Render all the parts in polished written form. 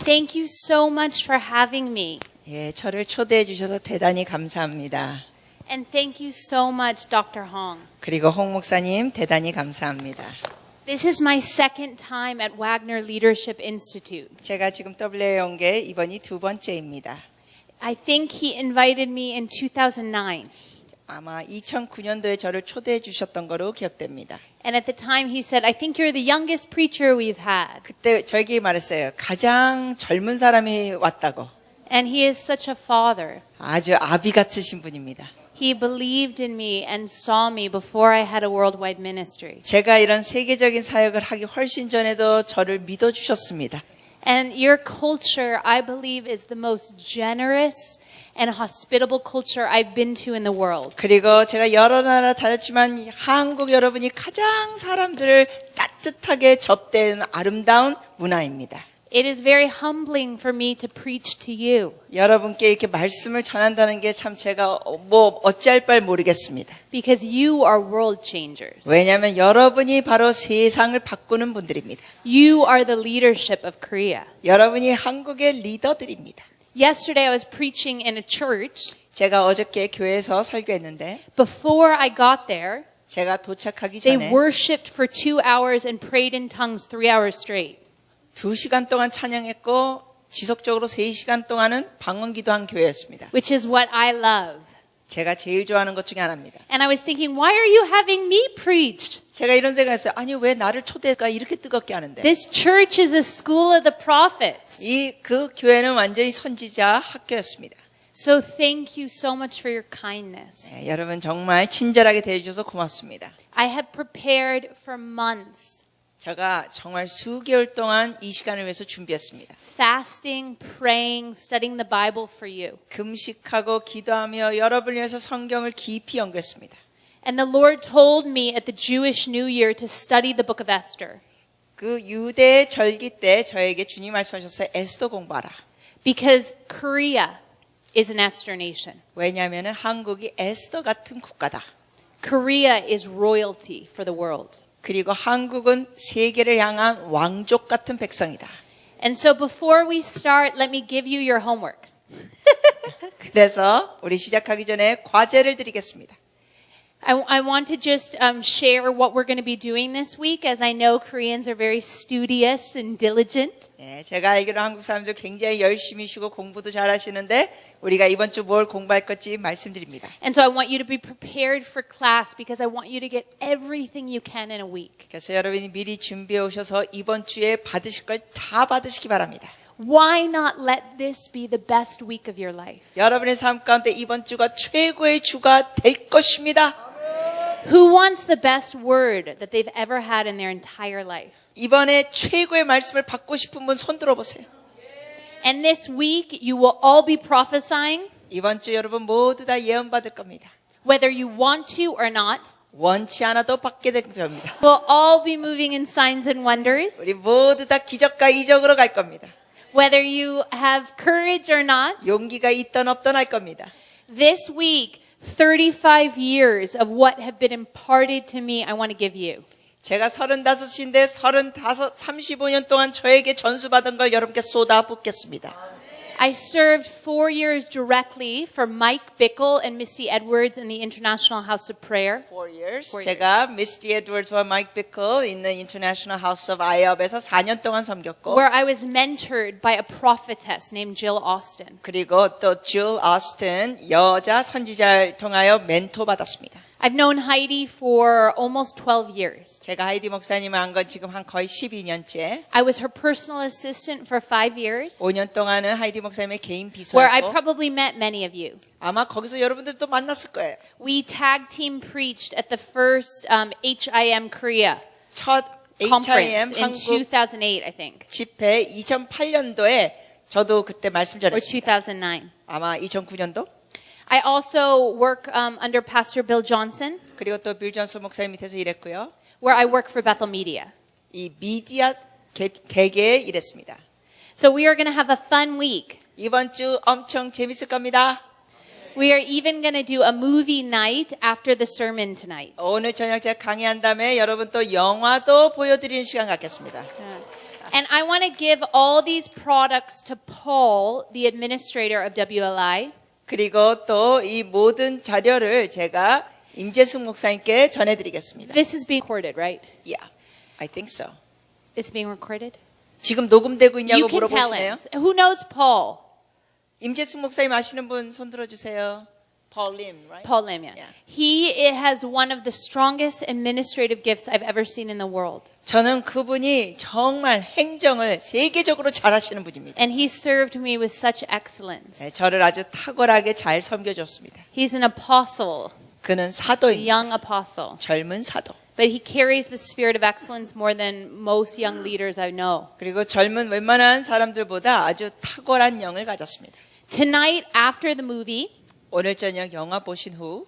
Thank you so much for having me. 예, 저를 초대해 주셔서 대단히 감사합니다. And thank you so much, Dr. Hong. 그리고 홍 목사님 대단히 감사합니다. This is my second time at Wagner Leadership Institute. 제가 지금 WA에 온 게 이번이 두 번째입니다. I think he invited me in 2009. 아마 2009년도에 저를 초대해 주셨던 거로 기억됩니다. And at the time he said, I think you're the youngest preacher we've had. 그때 저에게 말했어요. 가장 젊은 사람이 왔다고. And he is such a father. 아주 아비 같으신 분입니다. He believed in me and saw me before I had a worldwide ministry. 제가 이런 세계적인 사역을 하기 훨씬 전에도 저를 믿어주셨습니다. And your culture, I believe, is the most generous and hospitable culture I've been to in the world. 그리고 제가 여러 나라 다녔지만 한국 여러분이 가장 사람들을 따뜻하게 접대는 아름다운 문화입니다. It is very humbling for me to preach to you 여러분께 이렇게 말씀을 전한다는 게 참 제가 뭐 어찌할 바를 모르겠습니다. because you are world changers. 왜냐하면 여러분이 바로 세상을 바꾸는 분들입니다. You are the leadership of Korea. 여러분이 한국의 리더들입니다. Yesterday I was preaching in a church. 제가 어저께 교회에서 설교했는데 Before I got there, 제가 도착하기 they 전에 worshipped for 2 hours and prayed in tongues 3 hours straight. 2시간 동안 찬양했고 지속적으로 3시간 동안은 방언 기도한 교회였습니다. Which is what I love. 제가 제일 좋아하는 것 중에 하나입니다. And I was thinking, why are you having me preach? 제가 이런 생각했어요. 아니 왜 나를 초대가 이렇게 뜨겁게 하는데? This church is a school of the prophets. 그 교회는 완전히 선지자 학교였습니다. So thank you so much for your kindness. 네, 여러분 정말 친절하게 대해주셔서 고맙습니다. I have prepared for months. 제가 정말 수개월 동안 이 시간을 위해서 준비했습니다. Fasting, praying, studying the Bible for you. 금식하고 기도하며 여러분을 위해서 성경을 깊이 연구했습니다. And the Lord told me at the Jewish New Year to study the book of Esther. 그 유대 절기 때 저에게 주님 말씀하셨어요. 에스더 공부하라. Because Korea is an Esther nation. 왜냐하면 한국이 에스더 같은 국가다. Korea is royalty for the world. 그리고 한국은 세계를 향한 왕족 같은 백성이다. And so before we start, let me give you your homework. 그래서 우리 시작하기 전에 과제를 드리겠습니다. I want to just share what we're going to be doing this week, as I know Koreans are very studious and diligent. 네, 제가 알기로 한국 사람들 굉장히 열심히시고 공부도 잘하시는데 우리가 이번 주 뭘 공부할 건지 말씀드립니다. And so I want you to be prepared for class because I want you to get everything you can in a week. 그래서 여러분이 미리 준비해 오셔서 이번 주에 받으실 걸 다 받으시기 바랍니다. Why not let this be the best week of your life? 여러분의 삶 가운데 이번 주가 최고의 주가 될 것입니다. Who wants the best word that they've ever had in their entire life? 이번에 최고의 말씀을 받고 싶은 분 손 들어보세요. And this week you will all be prophesying, 이번 주 여러분 모두 다 예언 받을 겁니다. whether you want to or not. 원치 않아도 받게 될 겁니다. We'll all be moving in signs and wonders, 우리 모두 다 기적과 이적으로 갈 겁니다. whether you have courage or not. 용기가 있던 없던 할 겁니다. This week, 35 years of what have been imparted to me, I want to give you. 제가 35인데 35, 35년 동안 저에게 전수받은 걸 여러분께 쏟아붓겠습니다. I served 4 years directly for Mike Bickle and Misty Edwards in the International House of Prayer. 4 years. 4 years. 제가 미스티 에드워즈와 마이크 비클 있는 인터내셔널 하우스 오브 아이업에서 4년 동안 섬겼고 Where I was mentored by a prophetess named Jill Austin. 그리고 또 줄 오스틴 여자 선지자를 통하여 멘토 받았습니다. I've known Heidi for almost 12 years. 제가 하이디 목사님을 안 건 지금 한 거의 12년째. I was her personal assistant for 5 years, 5년 동안은 하이디 목사님의 개인 where I 비서였고 probably met many of you. 아마 거기서 여러분들도 만났을 거예요. We tag team preached at the first HIM Korea 첫 conference HIM in 한국 2008, I think, 집회 2008년도에 저도 그때 말씀 or 전했습니다. 2009. 아마 2009년도. I also work under Pastor Bill Johnson, 그리고 또 빌 존슨 목사님 밑에서 일했고요. where I work for Bethel Media. 이 미디어 개개에 일했습니다. So we are going to have a fun week. 이번 주 엄청 재밌을 겁니다. We are even going to do a movie night after the sermon tonight. 오늘 저녁 제가 강의한 다음에 여러분 또 영화도 보여드리는 시간 갖겠습니다. And I want to give all these products to Paul, the administrator of WLI. 그리고 또 이 모든 자료를 제가 임재숙 목사님께 전해드리겠습니다. This is being recorded, right? Yeah, I think so. It's being recorded? 지금 녹음되고 있냐고 You can tell 물어보시네요. him. Who knows Paul? 임재숙 목사님 아시는 분 손 들어주세요. Paul Lim, right? Paul Lim, yeah. Yeah. It has one of the strongest administrative gifts I've ever seen in the world. 저는 그분이 정말 행정을 세계적으로 잘하시는 분입니다. And he served me with such excellence. 네, 저를 아주 탁월하게 잘 섬겨줬습니다. He's an apostle, 그는 a 사도입니다. young apostle. 젊은 사도. But he carries the spirit of excellence more than most young leaders I know. 그리고 젊은 웬만한 사람들보다 아주 탁월한 영을 가졌습니다. Tonight, after the movie, 오늘 저녁 영화 보신 후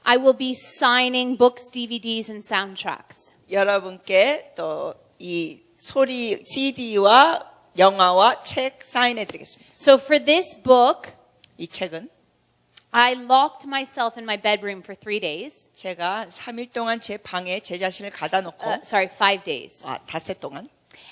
I will be signing books, DVDs, and soundtracks. 여러분께 또 이 소리 CD와 영화와 책 사인해 드리겠습니다. So for this book, 이 책은 I locked myself in my bedroom for 3 days. 제가 3일 동안 제 방에 제 자신을 가다 놓고 5 days. 닷새 동안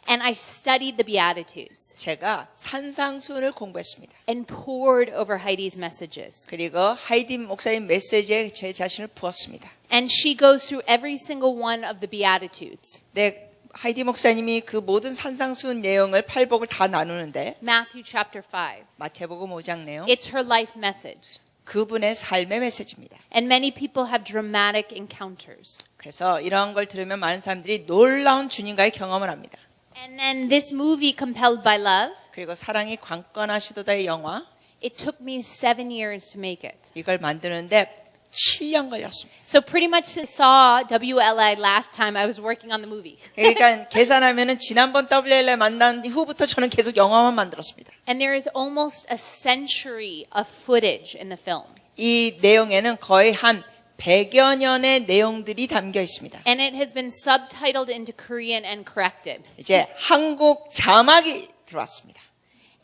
And I studied the Beatitudes 제가 산상수훈을 공부했습니다. and poured over Heidi's messages. 그리고 하이디 목사님 메시지에 제 자신을 부었습니다. And she goes through every single one of the Beatitudes. 네, 하이디 목사님이 그 모든 산상수훈 내용을 팔복을 다 나누는데 Matthew chapter 5. 마태복음 5장 내용 It's her life message. 그분의 삶의 메시지입니다. And many people have dramatic encounters. 그래서 이러한 걸 들으면 많은 사람들이 놀라운 주님과의 경험을 합니다. And then this movie, Compelled by Love, 그리고 사랑이 관건하시도다의 영화 it took me 7 years to make it. 이걸 만드는데 7년 걸렸습니다. So pretty much since I saw WLI last time, I was working on the movie. 그러니까 계산하면은 지난번 WLA 만난 후부터 저는 계속 영화만 만들었습니다. And there is almost a century of footage in the film. 이 내용에는 거의 한 100여 년의 내용들이 담겨 있습니다. And it has been subtitled into Korean and corrected. 이제 한국 자막이 들어왔습니다.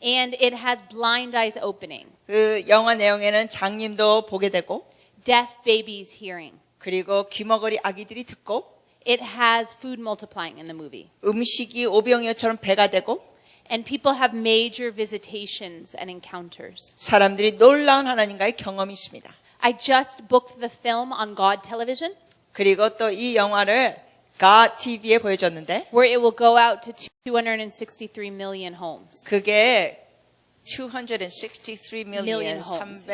And it has blind eyes opening, 그 영화 내용에는 장님도 보게 되고 deaf babies hearing. 그리고 귀머거리 아기들이 듣고 It has food multiplying in the movie. 음식이 오병이어처럼 배가 되고 And people have major visitations and encounters. 사람들이 놀라운 하나님과의 경험이 있습니다. I just booked the film on God Television, 그리고 또 이 영화를 God TV에 보여줬는데 where it will go out to 263 million homes. 그게 263 Million million homes.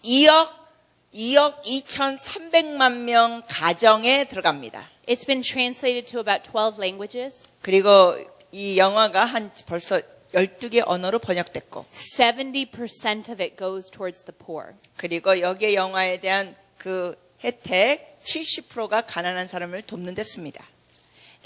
2억 2,300만 명 가정에 들어갑니다. It's been translated to about 12 languages. 그리고 이 영화가 한 벌써 12개 언어로 번역됐고 70% of it goes towards the poor. 그리고 여기에 영화에 대한 그 혜택 70%가 가난한 사람을 돕는 데 씁니다.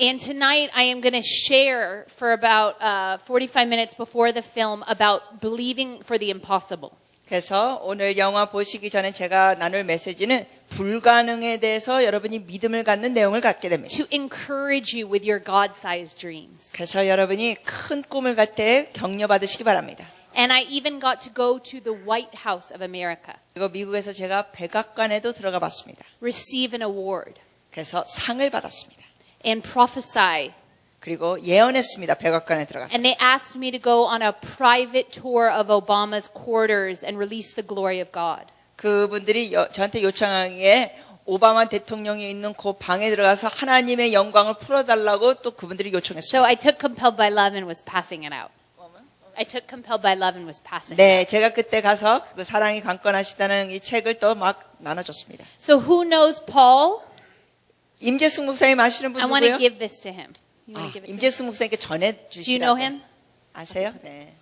And tonight I am going to share for about 45 minutes before the film about believing for the impossible. 그래서 오늘 영화 보시기 전에 제가 나눌 메시지는 불가능에 대해서 여러분이 믿음을 갖는 내용을 갖게 됩니다. To encourage you with your God-sized dreams. 그래서 여러분이 큰 꿈을 갖 때 격려받으시기 바랍니다. And I even got to go to the White House of America, 그리고 미국에서 제가 백악관에도 들어가 봤습니다. receive an award, 그래서 상을 받았습니다. and prophesy. 그리고 예언했습니다. 백악관에 들어가서. And they asked me to go on a private tour of Obama's quarters and release the glory of God. 그분들이 저한테 요청하기에 오바마 대통령이 있는 그 방에 들어가서 하나님의 영광을 풀어달라고 또 그분들이 So 요청했어요. I took Compelled by Love and was passing it out. I took Compelled by Love and was passing it 네, out. 제가 그때 가서 그 사랑이 관건하시다는 이 책을 또 막 나눠줬습니다. So who knows Paul? 임재숙 목사님 아시는 분 I want to 누구요? give this to him. You want to give it to him? 임재숙 목사님께 전해 Do you know 주시라고. him? 아세요? 네.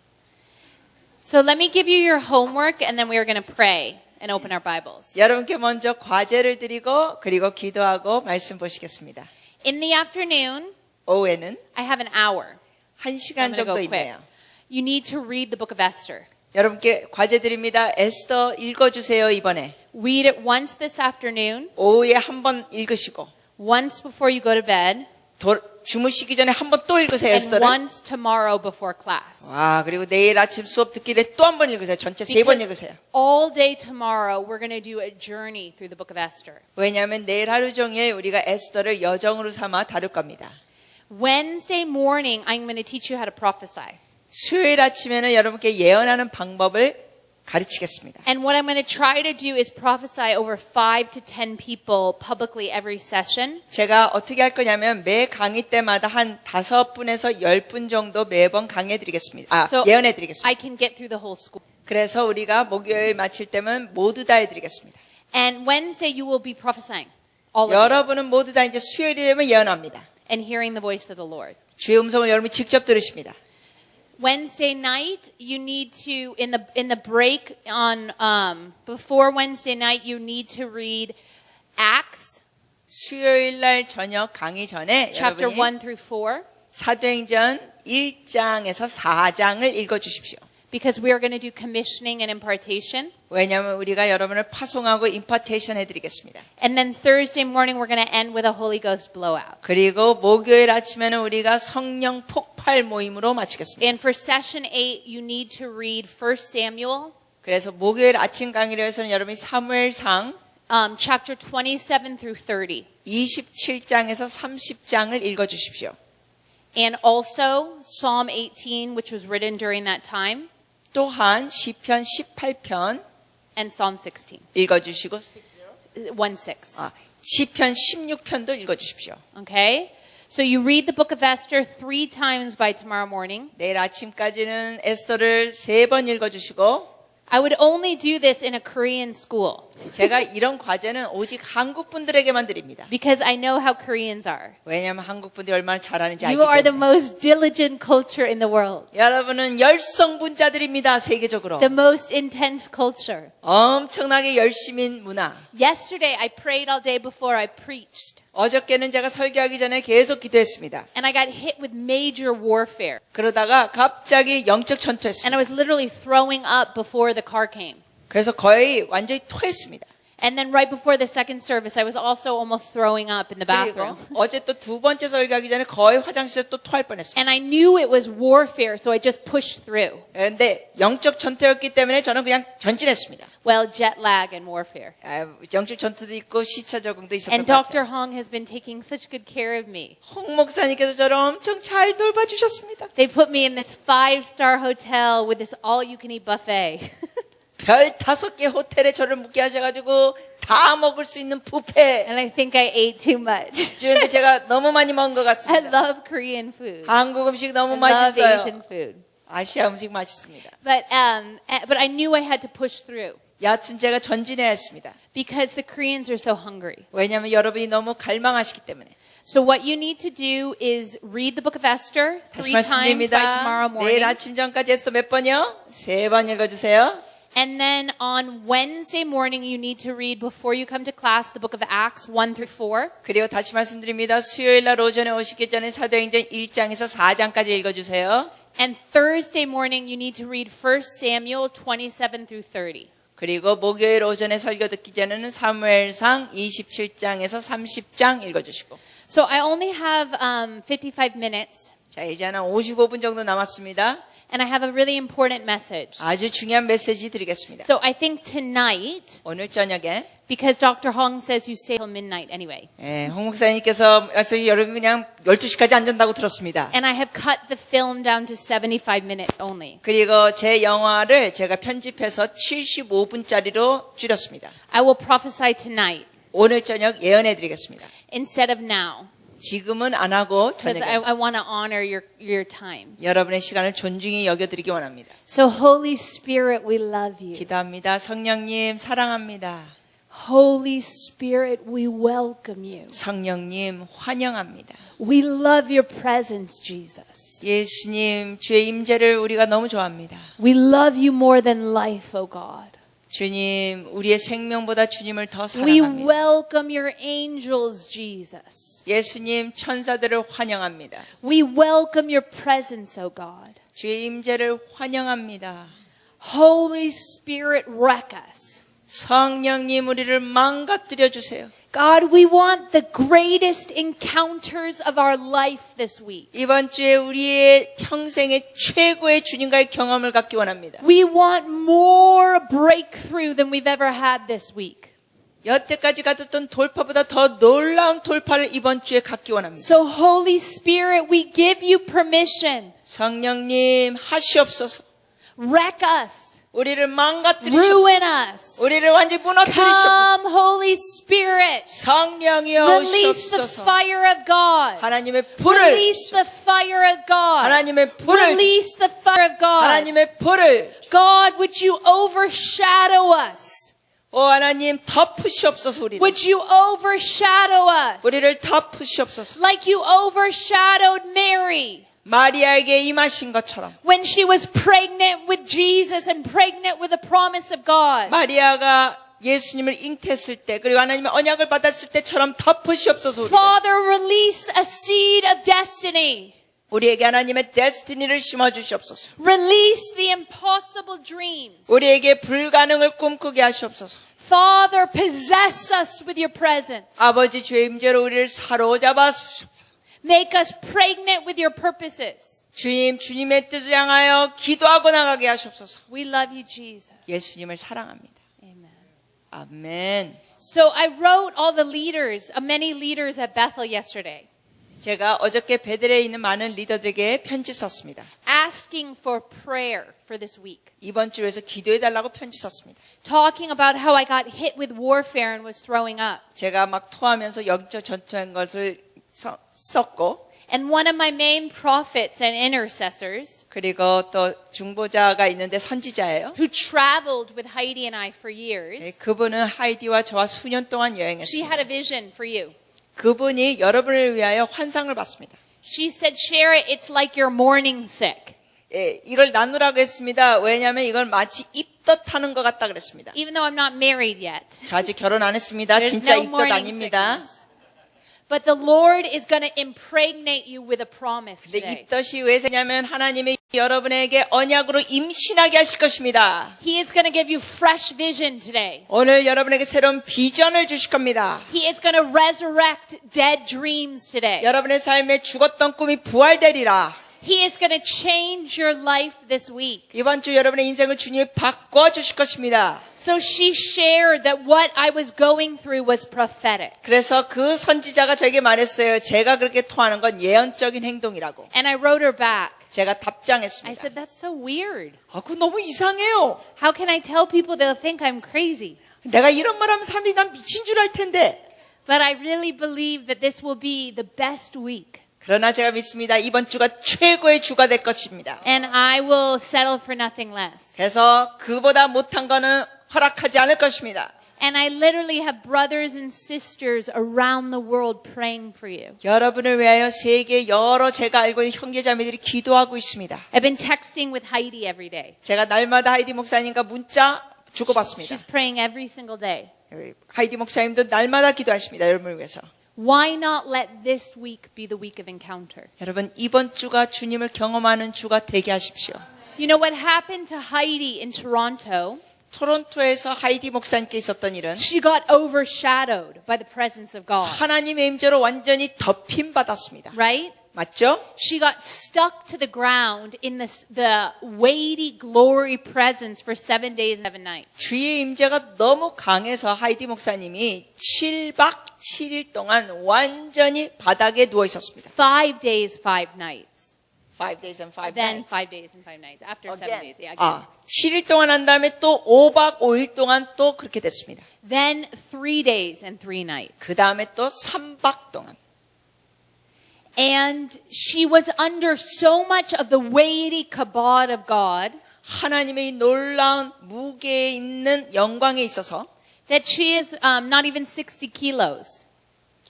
So let me give you your homework and then we are going to pray and open our Bibles. 여러분께 먼저 과제를 드리고 그리고 기도하고 말씀 보시겠습니다. In the afternoon, 오후에는 I have an hour. 1시간 I'm going to 정도 go quick. 있네요. You need to read the book of Esther. 여러분께 과제 드립니다. 에스더 읽어주세요 이번에. Read it once this afternoon, 오후에 한 번 읽으시고 once before you go to bed, 주무시기 전에 한 번 또 읽으세요 and 에스더를. once tomorrow before class. 와 그리고 내일 아침 수업 듣기 전에 또 한 번 읽으세요. 전체 3번 Because 읽으세요. all day tomorrow we're going to do a journey through the book of Esther. 왜냐하면 내일 하루 종일 우리가 에스더를 여정으로 삼아 다룰 겁니다. Wednesday morning, I'm going to teach you how to prophesy. 수요일 아침에는 여러분께 예언하는 방법을 가르치겠습니다. And what I'm going to try to do is prophesy over 5 to 10 people publicly every session. 제가 어떻게 할 거냐면 매 강의 때마다 한 5분에서 10분 정도 매번 강의해 드리겠습니다. 예언해 드리겠습니다. I can get through the whole school. 그래서 우리가 목요일 마칠 때면 모두 다 해드리겠습니다. And Wednesday you will be prophesying. All of you. 여러분은 모두 다 이제 수요일이 되면 예언합니다. And hearing the voice of the Lord. 주의 음성을 여러분이 직접 들으십니다. Wednesday night, you need to in the break on before Wednesday night, you need to read Acts 수요일 날 저녁 강의 전에 chapter 여러분이 1 through 4, 사도행전 1장에서 4장을 읽어 주십시오. because we are going to do commissioning and impartation. 왜냐하면 우리가 여러분을 파송하고 임파테이션 해드리겠습니다. And then Thursday morning, we're going to end with a Holy Ghost blowout. 그리고 목요일 아침에는 우리가 성령 폭발 모임으로 마치겠습니다. And for session 8, you need to read 1 Samuel 그래서 목요일 아침 강의를 해서는 여러분이 사무엘상 chapter 27 through 30. 27장에서 30장을 읽어 주십시오. And also Psalm 18, which was written during that time, 또한 시편 18편 and Psalm 16, 읽어 주시고 1:6. 시편 16편도 읽어 주십시오. Okay? So you read the book of Esther 3 times by tomorrow morning. 내일 아침까지는 에스더를 3번 읽어 주시고 I would only do this in a Korean school 제가 이런 과제는 오직 한국 분들에게만 드립니다. because I know how Koreans are. 왜냐하면 한국 분들이 얼마나 잘하는지 알기 You are the 때문에. most diligent culture in the world. 여러분은 열성분자들입니다. 세계적으로. The most intense culture. 엄청나게 열심인 문화. Yesterday I prayed all day before I preached. 어저께는 제가 설교하기 전에 계속 기도했습니다. And I got hit with major warfare. 그러다가 갑자기 영적 And I 전투했습니다. was literally throwing up before the car came. 그래서 거의 완전히 토했습니다. And then right before the second service, I was also almost throwing up in the 그리고 bathroom. 어제 또 두 번째 설교하기 전에 거의 화장실에서 또 토할 뻔했습니다. And I knew it was warfare, so I just pushed through. 그런데 영적 전투였기 때문에 저는 그냥 전진했습니다. Well, jet lag and warfare. 영적 전투도 있고 시차 적응도 있었던 And 것 같아요. Dr. Hong has been taking such good care of me. 홍 목사님께서 저를 엄청 잘 돌봐주셨습니다. They put me in this 5-star hotel with this all-you-can-eat buffet. 별 5개 호텔에 저를 묵게 하셔가지고 다 먹을 수 있는 뷔페. And I think I ate too much. 주인데 제가 너무 많이 먹은 것 I 같습니다. love Korean food. 한국 음식 너무 I love 맛있어요. Asian food. 아시아 음식 맛있습니다. But I knew I had to push through 여하튼 제가 전진해야 했습니다. because the Koreans are so hungry. 왜냐하면 여러분이 너무 갈망하시기 때문에. So what you need to do is read the book of Esther 3 다시 times by tomorrow 말씀드립니다. 내일 morning. 아침 전까지 에스더 몇 번이요? 3번 읽어주세요. And then on Wednesday morning, you need to read before you come to class the book of Acts 1 through 4. 그리고 다시 말씀드립니다. 수요일 날 오전에 오시기 전에 사도행전 1장에서 4장까지 읽어주세요. And Thursday morning, you need to read 1 Samuel 27 through 30. 그리고 목요일 오전에 설교 듣기 전에는 사무엘상 27장에서 30장 읽어주시고. So I only have 55 minutes, 자, 이제 한 55분 정도 남았습니다. and I have a really important message. 아주 중요한 메시지 드리겠습니다. So I think tonight, 오늘 저녁에 because Dr. Hong says you stay till midnight anyway, 홍 목사님께서 여러분 그냥 12시까지 안 잔다고 들었습니다. and I have cut the film down to 75 minutes only. 그리고 제 영화를 제가 편집해서 75분짜리로 줄였습니다. I will prophesy tonight 오늘 저녁 예언해 드리겠습니다. instead of now, 지금은 안 하고 because 저녁에 I want to honor your time. 여러분의 시간을 존중히 여겨드리기 원합니다. So Holy Spirit, we love you. 기도합니다. 성령님 사랑합니다. Holy Spirit, we welcome you. 성령님 환영합니다. We love your presence, Jesus. 예수님 주의 임재를 우리가 너무 좋아합니다. We love you more than life, oh God. 주님 우리의 생명보다 주님을 더 We 사랑합니다. welcome your angels, Jesus. 예수님 천사들을 환영합니다. We welcome your presence, oh God. 주의 임재를 환영합니다. Holy Spirit, wreck us. 성령님 우리를 망가뜨려 주세요. God, we want the greatest encounters of our life this week. 이번 주에 우리의 평생의 최고의 주님과의 경험을 갖기 원합니다. We want more breakthrough than we've ever had this week. 여태까지 가졌던 돌파보다 더 놀라운 돌파를 이번 주에 갖기 원합니다. So Holy Spirit, we give you permission. 성령님 하시옵소서. Wreck us. 우리를 망가뜨리시옵소서. Ruin us. 우리를 완전히 무너뜨리시옵소서. Come, Holy Spirit. 성령이여 Release the 오시옵소서. fire of God. 하나님의 불을 Release the fire of God. 하나님의 불을 Release the fire of God. 하나님의 불을 God, would you overshadow us? 오 하나님 덮으시옵소서. 우리를 Would you overshadow us? 우리를 덮으시옵소서. Like you overshadowed Mary 마리아에게 임하신 것처럼 when she was pregnant with Jesus and pregnant with the promise of God. 마리아가 예수님을 잉태했을 때 그리고 하나님의 언약을 받았을 때처럼 덮으시옵소서. 우리를. Father, release a seed of destiny. 우리에게 하나님의 데스티니를 심어주시옵소서. Release the impossible dreams. 우리에게 불가능을 꿈꾸게 하시옵소서. Father, possess us with your presence. 아버지 주의 임재로 우리를 사로잡아 주시옵소서. Make us pregnant with your purposes. 주님의 뜻을 향하여 기도하고 나가게 하시옵소서. We love you, Jesus. 예수님을 사랑합니다. Amen. 아멘. So I wrote all the leaders, many leaders at Bethel yesterday, 제가 어저께 베델에 있는 많은 리더들에게 편지 썼습니다. asking for prayer for this week. 이번 주에 서 기도해달라고 편지 썼습니다. Talking about how I got hit with warfare and was throwing up. 제가 막 토하면서 영적 전투한 것을 썼고 And one of my main prophets and intercessors, 그리고 또 중보자가 있는데 선지자예요. who traveled with Heidi and I for 네, years, 그분은 하이디와 저와 수년 동안 she 여행했습니다. had a vision for you. 그분이 여러분을 위하여 환상을 봤습니다. She said, share it, it's like you're morning sick. 예, 이걸 나누라고 했습니다. 왜냐하면 이걸 마치 입덧하는 것 같다 그랬습니다. Even though I'm not married yet. 저 아직 결혼 안 했습니다. There's 진짜 no 입덧 morning 아닙니다. sickness. But the Lord is going to impregnate you with a promise 근데 today. 입덧이 왜 세냐면 하나님이 여러분에게 언약으로 임신하게 하실 것입니다. He is going to give you fresh vision today. 오늘 여러분에게 새로운 비전을 주실 겁니다. He is going to resurrect dead dreams today. 여러분의 삶에 죽었던 꿈이 부활되리라. He is going to change your life this week. 이번 주 여러분의 인생을 주님이 바꿔 주실 것입니다. So she shared that what I was going through was prophetic. 그래서 그 선지자가 저에게 말했어요. 제가 그렇게 토하는 건 예언적인 행동이라고. And I wrote her back. 제가 I 답장했습니다. said, that's so weird. 아, 그거 너무 이상해요. How can I tell people they'll think I'm crazy? 내가 이런 말 하면 사람들이 난 미친 줄 알 텐데. But I really believe that this will be the best week. 그러나 제가 믿습니다. 이번 주가 최고의 주가 될 것입니다. And I will settle for nothing less. 그래서 그보다 못한 거는 허락하지 않을 것입니다. And I literally have brothers and sisters around the world praying for you. 여러분을 위하여 세계 여러 제가 알고 있는 형제자매들이 기도하고 있습니다. I've been texting with Heidi every day. 제가 날마다 하이디 목사님과 문자 주고받습니다. She's praying every single day. 하이디 목사님도 날마다 기도하십니다. 여러분을 위해서. Why not let this week be the week of encounter? 여러분 이번 주가 주님을 경험하는 주가 되게 하십시오. You know what happened to Heidi in Toronto? 토론토에서 하이디 목사님께 있었던 일은 She got overshadowed by the presence of God. 하나님의 임재로 완전히 덮임 받았습니다. Right? 맞죠? She got stuck to the ground in the weighty glory presence for 7 days and 7 nights. 주의 임재가 너무 강해서 하이디 목사님이 7박 7일 동안 완전히 바닥에 누워 있었습니다. 5 days, 5 nights. 5 days and 5 Then nights. 5 days and 5 nights. After 7 Again. days. Yeah, again. 아, 7일 동안 한 다음에 또 5박 5일 동안 또 그렇게 됐습니다. Then 3 days and 3 nights. 그 다음에 또 3박 동안. And she was under so much of the weighty kabod of God 하나님의 이 놀라운 무게에 있는 영광에 있어서 that she is not even 60 kilos.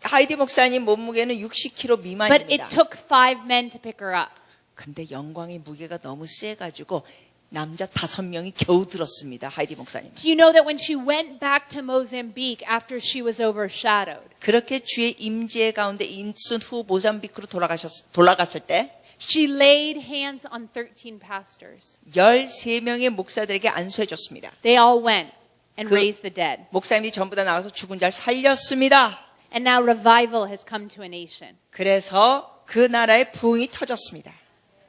하이디 목사님 몸무게는 60kg But 미만입니다. it took 5 men to pick her up. 근데 영광의 무게가 너무 세가지고 남자 5명이 겨우 들었습니다. 하이디 목사님. Do you know that when she went back to Mozambique after she was overshadowed, 그렇게 주의 임재 가운데 인순 후 모잠비크로 돌아갔을 때 she laid hands on 13 pastors. 13명의 목사들에게 안수해 줬습니다. They all went and 그- raised the dead. 목사님이 전부 다 나가서 죽은 자를 살렸습니다. And now revival has come to a nation. 그래서 그 나라에 부흥이 터졌습니다.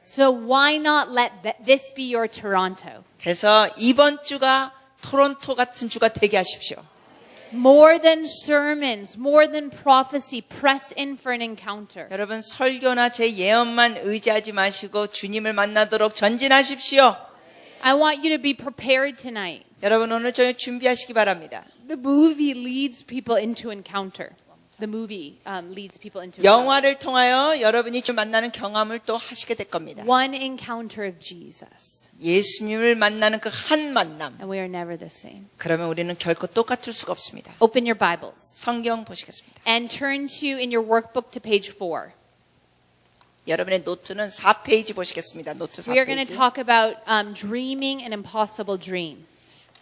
So why not let this be your Toronto? 그래서 이번 주가 토론토 같은 주가 되게 하십시오. More than sermons, more than prophecy, press in for an encounter. 여러분 설교나 제 예언만 의지하지 마시고 주님을 만나도록 전진하십시오. I want you to be prepared tonight. 여러분 오늘 저녁 준비하시기 바랍니다. The movie leads people into encounter. The movie leads people into encounter. 영화를 통하여 여러분이 좀 만나는 경험을 또 하시게 될 겁니다. One encounter of Jesus. 예수님을 만나는 그 한 만남. And we are never the same. 그러면 우리는 결코 똑같을 수가 없습니다. Open your Bibles 성경 보시겠습니다. and turn to in your workbook to page 4. 여러분의 노트는 4페이지 보시겠습니다. 노트 We are going to 4페이지. talk about dreaming an impossible dream.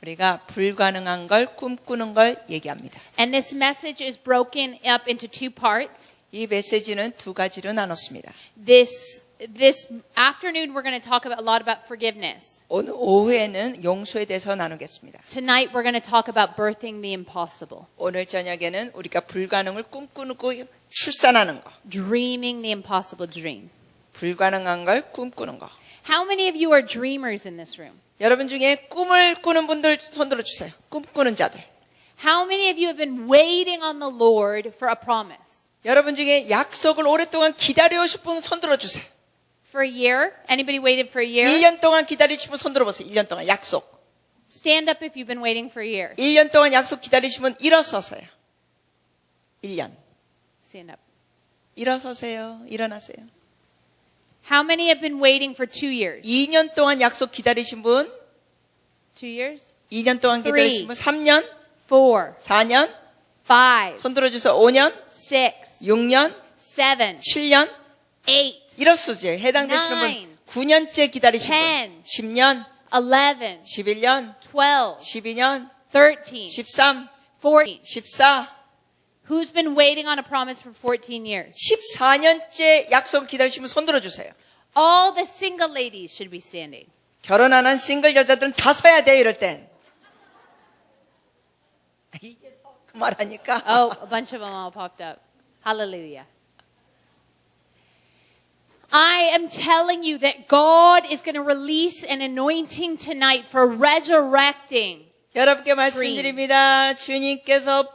우리가 불가능한 걸 꿈꾸는 걸 얘기합니다. And this message is broken up into two parts. 이 메시지는 두 가지로 나눴습니다. This afternoon we're going to talk about a lot about forgiveness. 오늘 오후에는 용서에 대해서 나누겠습니다. Tonight we're going to talk about birthing the impossible. 오늘 저녁에는 우리가 불가능을 꿈꾸고 출산하는 거. Dreaming the impossible dream. 불가능한 걸 꿈꾸는 거. How many of you are dreamers in this room? 여러분 중에 꿈을 꾸는 분들 손 들어주세요. 꿈꾸는 자들. How many of you have been waiting on the Lord for a promise? 여러분 중에 약속을 오랫동안 기다려오실 분 손 들어주세요. For a year? Anybody waited for a year? 1년 동안 기다리신 분 손 들어보세요. 1년 동안 약속. Stand up if you've been waiting for a year. 1년 동안 약속 기다리시면 일어서세요. 1년. Stand up. 일어서세요. 일어나세요. How many have been waiting for 2 years? 2년 동안 약속 기다리신 분, 2 years? 2년 동안 기다리신 분, 3년, 4, 4년, 5, 손 들어주세요. 5년, 6, 6년, 7, 7년, 8, 이렇소죠. 해당되시는 분, 9년째 기다리신 분, 10년, 11, 11년, 12, 12년, 13, 13, 14. 14, Who's been waiting on a promise for 14 years? 14년째 약속을 기다리시면 손 들어주세요. All the single ladies should be standing. 결혼 안 한 싱글 여자들은 다 서야 돼요, 이럴 땐. 이제 그 말하니까. Oh, a bunch of them all popped up. Hallelujah. I am telling you that God is going to release an anointing tonight for resurrecting. 여러분께 말씀드립니다. 주님께서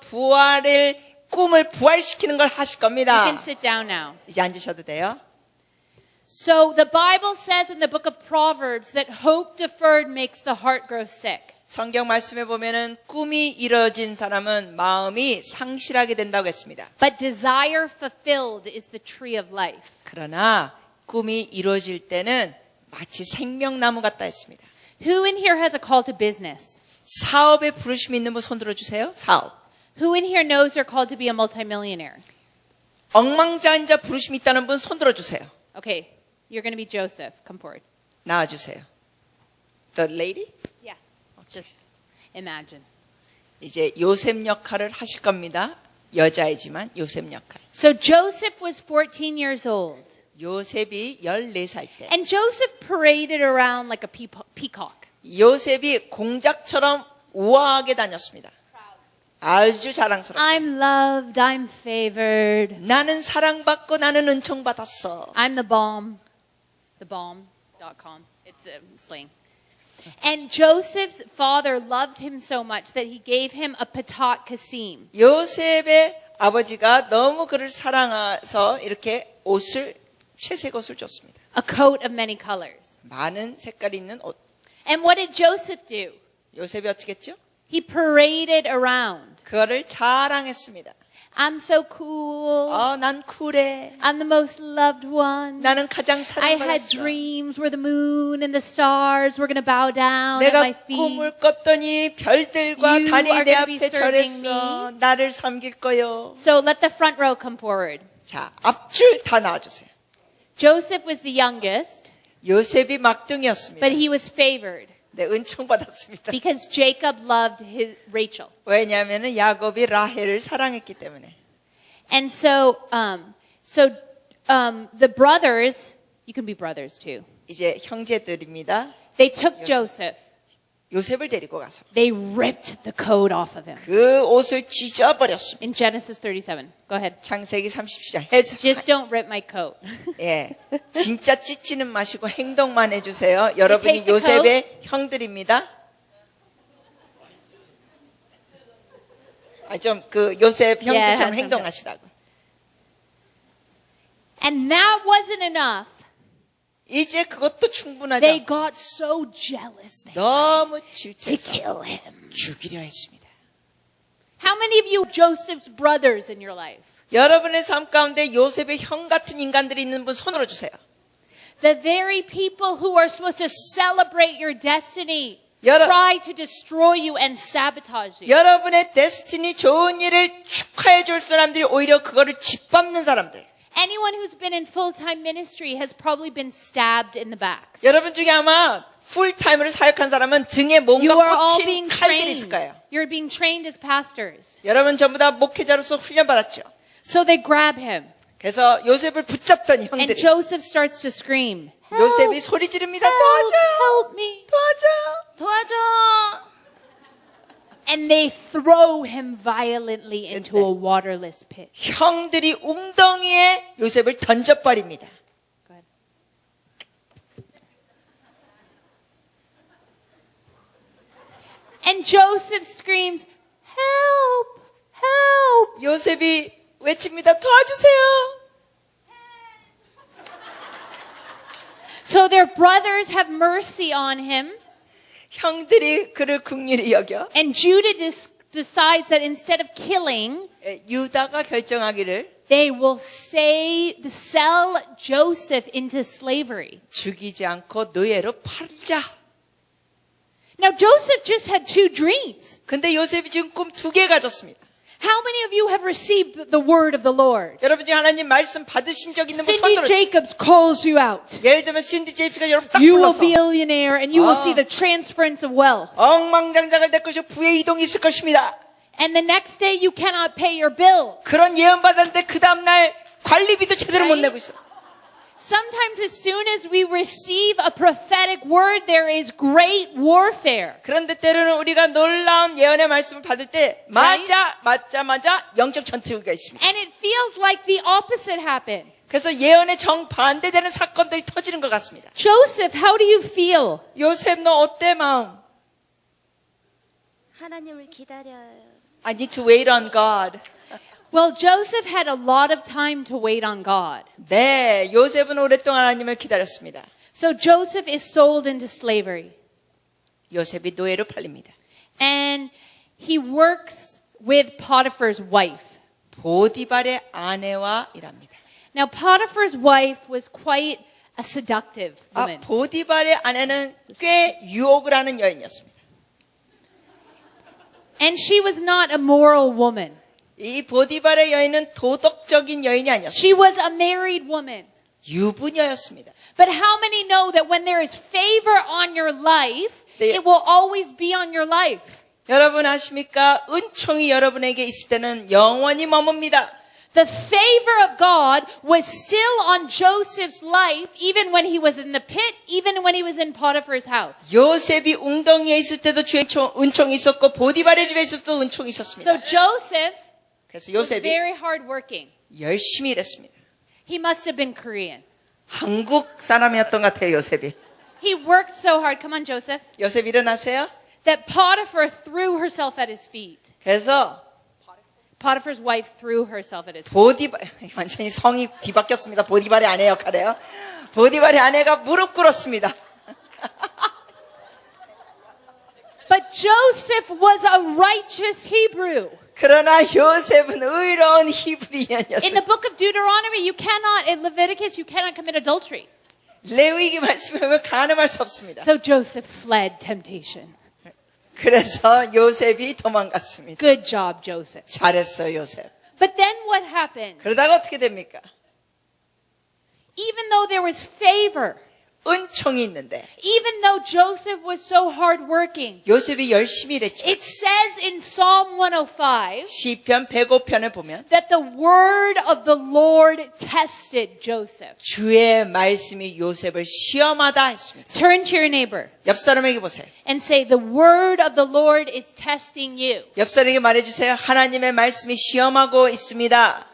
꿈을 부활시키는 걸 하실 You 겁니다. can sit down now. 이제 앉으셔도 돼요. So the Bible says in the book of Proverbs that hope deferred makes the heart grow sick. 성경 말씀에 보면은 꿈이 이뤄진 사람은 마음이 상실하게 된다고 했습니다. But desire fulfilled is the tree of life. 그러나 꿈이 이루어질 때는 마치 생명나무 같다 했습니다. Who in here has a call to business? 사업에 부르심이 있는 분 손 들어주세요. 사업. Who in here knows they're called to be a multimillionaire? 억만장자 부르심이 있다는 분 손 들어주세요. Okay, you're going to be Joseph. Come forward. 나와주세요. The lady? Yeah, just imagine. 이제 요셉 역할을 하실 겁니다. 여자이지만 요셉 역할. So Joseph was 14 years old. 요셉이 14살 때. And Joseph paraded around like a peacock. 요셉이 공작처럼 우아하게 다녔습니다. 아주 자랑스럽게. I'm loved, I'm favored. 나는 사랑받고 나는 은총받았어. I'm the bomb. Thebomb.com. It's a slang. And Joseph's father loved him so much that he gave him a patat kasim. 요셉의 아버지가 너무 그를 사랑해서 이렇게 채색 옷을 줬습니다. A coat of many colors. 많은 색깔이 있는 옷. And what did Joseph do? 요셉이 어떻게 했죠? He paraded around. 그거를 자랑했습니다. I'm so cool. 난 쿨해. I'm the most loved one. 나는 가장 I had 사랑받았어. dreams where the moon and the stars were going to bow down at 내가 my feet. 꿈을 꿨더니 별들과 You 달이 are 내 gonna be 앞에 serving 절했어. 나를 섬길 거요. So let the front row come forward. 자, 앞줄 다 나와주세요. Joseph was the youngest, 요셉이 막둥이였습니다. but he was favored 네, 은총 받았습니다. because Jacob loved Rachel. 왜냐하면 야곱이 라헬을 사랑했기 때문에. And so the brothers, you can be brothers too. 이제 형제들입니다. They took Joseph. 요셉을 데리고 가서 They ripped the coat off of him. 그 옷을 찢어버렸습니다. In Genesis 37. Go ahead. 창세기 37장. Just don't rip my coat. 예, 진짜 찢지는 마시고 행동만 해주세요. 여러분이 take the 요셉의 형들입니다. 좀 그 요셉 Yeah, it has 형제처럼 some 행동하시라고. And that wasn't enough. 이제 그것도 충분하지 They 않고 got so jealous they 너무 to 질투해서 kill him. 죽이려 했습니다. How many of you are Joseph's brothers in your life? 여러분의 삶 가운데 요셉의 형 같은 인간들이 있는 분 손으로 주세요. The very people who are supposed to celebrate your destiny 여러- try to destroy you and sabotage you. 여러분의 데스티니 좋은 일을 축하해 줄 사람들이 오히려 그거를 짓밟는 사람들. Anyone who's been in full-time ministry has probably been stabbed in the back. 여러분 중에 아마 풀타임으로 사역한 사람은 등에 You 뭔가 are all 꽂힌 being 칼들이 있을 trained. 거예요. You're being trained as pastors. 여러분 전부 다 목회자로서 훈련받았죠. So they grab him. 그래서 요셉을 붙잡던 And 형들이 Joseph starts to scream. 요셉이 Help, 소리 지릅니다. help, 도와줘! help me. 도와줘! 도와줘! And they throw him violently into a waterless pit. 형들이 웅덩이에 요셉을 던져버립니다. Go ahead. And Joseph screams, help, help. 요셉이 외칩니다. 도와주세요! So their brothers have mercy on him. 형들이 그를 긍휼히 여겨 And Judah decides that instead of killing, 유다가 결정하기를 they will sell Joseph into slavery. 죽이지 않고 노예로 팔자. Now Joseph just had 2 dreams. 근데 요셉이 지금 꿈 2개 가졌습니다. How many of you have received the word of the Lord? 여러분 중에 하나님 말씀 받으신 적 있는 분 Cindy 손 들어주세요. Jacobs calls you out. 예를 들면 신디 제임스가 여러분 딱 You will 불러서 be a millionaire and you will Ah. see the transference of wealth. 억만장자가 될 것이고 부의 이동이 있을 것입니다. And the next day you cannot pay your bill. 그런 예언 받았는데 그 다음날 관리비도 제대로 못 Right. 내고 있어. Sometimes as soon as we receive a prophetic word, there is great warfare. 그런데 때로는 우리가 놀라운 예언의 말씀을 받을 때 맞자마자 영적 전투가 있습니다. And it feels like the opposite happened. 그래서 예언의 정반대되는 사건들이 터지는 것 같습니다. Joseph, how do you feel? 요셉 너 어때 마음? 하나님을 기다려요. I need to wait on God. Well, Joseph had a lot of time to wait on God. 네, 요셉은 오랫동안 하나님을 기다렸습니다. So Joseph is sold into slavery. 요셉이 노예로 팔립니다. And he works with Potiphar's wife. 보디발의 아내와 일합니다. Now, Potiphar's wife was quite a seductive woman. 보디발의 아내는 꽤 유혹을 하는 여인이었습니다. And she was not a moral woman. 이 보디발의 여인은 도덕적인 여인이 아니었습니다. She was a married woman. 유부녀였습니다. But how many know that when there is favor on your life, 네. it will always be on your life? 여러분 아십니까? 은총이 여러분에게 있을 때는 영원히 머뭅니다. The favor of God was still on Joseph's life even when he was in the pit, even when he was in Potiphar's house. 요셉이 웅덩이에 있을 때도 주의 은총이 있었고 보디발의 집에 있을 때도 은총이 있었습니다. So Joseph 그래서 was 요셉이 very hardworking. 열심히 일했습니다. He must have been Korean. 한국 사람이었던 것 같아요, 요셉이. He worked so hard. Come on, Joseph. 요셉 일어나세요. That Potiphar threw herself at his feet. 그래서 Potiphar's wife threw herself at his feet. 보디발 완전히 성이 뒤바뀌었습니다. 보디발의 아내 역할이에요. 보디발의 아내가 무릎 꿇었습니다. But Joseph was a righteous Hebrew. 그러나 요셉은 의로운 In 히브리인이었어요. the book of Deuteronomy, you cannot, in Leviticus, you cannot commit adultery. 레위기 말씀에 보면 가늠할 수 없습니다. So Joseph fled temptation. 그래서 요셉이 도망갔습니다. Good job, Joseph. 잘했어 요셉. But then what happened? 그러다가 어떻게 됩니까? Even though there was favor, 은총이 있는데 even though Joseph was so hardworking, 요셉이 열심히 일했지만 it says in Psalm 105 시편 105편에 보면 that the word of the Lord tested Joseph. 주의 말씀이 요셉을 시험하다 했습니다. Turn to your neighbor 옆 사람에게 보세요. and say, the word of the Lord is testing you. 옆 사람에게 말해주세요. 하나님의 말씀이 시험하고 있습니다.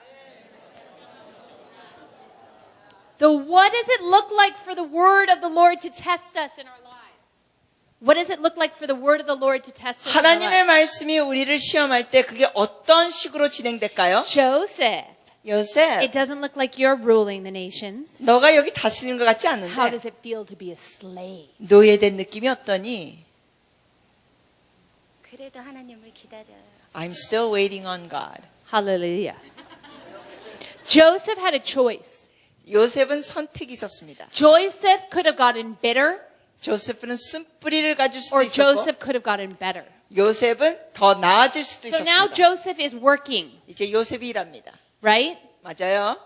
What does it look like for the word of the Lord to test us in our lives? What does it look like for the word of the Lord to test us in our 하나님의 life? 말씀이 우리를 시험할 때 그게 어떤 식으로 진행될까요? Joseph, 요셉, it doesn't look like you're ruling the nations. 너가 여기 다스리는 것 같지 How 않은데 does it feel to be a slave? 노예된 느낌이 어떠니? 그래도 하나님을 기다려요. I'm still waiting on God. Hallelujah. Joseph had a choice. 요셉은 선택이 있었습니다. Joseph could have gotten bitter, 조세프는 쓴뿌리를 가질 수도 or 있었고 Joseph could have gotten better. 요셉은 더 나아질 수도 So now 있었습니다. Joseph is working, 이제 요셉이 일합니다. right? 맞아요.